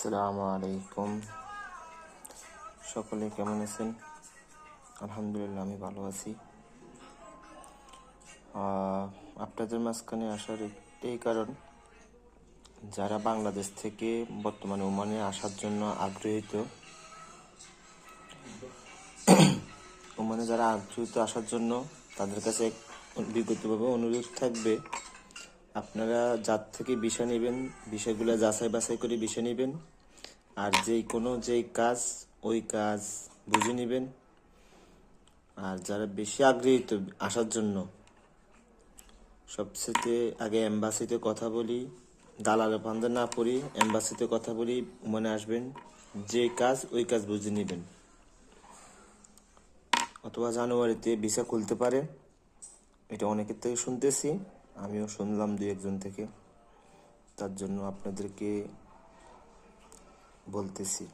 আসসালামু আলাইকুম। সকলে কেমন আছেন? আলহামদুলিল্লাহ, আমি ভালো আছি। আপনাদের মাঝখানে আসার একটাই কারণ, যারা বাংলাদেশ থেকে বর্তমানে ওমানে আসার জন্য আগ্রহীত, ওমানে যারা আগ্রহীত আসার জন্য, তাদের কাছে বিগতভাবে অনুরোধ থাকবে, আপনারা যার থেকে ভিসা নেবেন, বিষয়গুলো যাচাই বাছাই করে ভিসা নেবেন। আর যেই কাজ ওই কাজ বুঝে নেবেন। আর যারা বেশি আগ্রহীত আসার জন্য, সবচেয়ে আগে এম্বাসিতে কথা বলি, দালালের ফান্দে না পড়ি, এম্বাসিতে কথা বলি, মনে আসবেন, যে কাজ ওই কাজ বুঝে নেবেন। অথবা জানুয়ারিতে ভিসা খুলতে পারে, এটা অনেকের থেকে শুনতেছি, আমিও শুনলাম দুই একজন থেকে। তার জন্য আপনাদেরকে বলতেছি।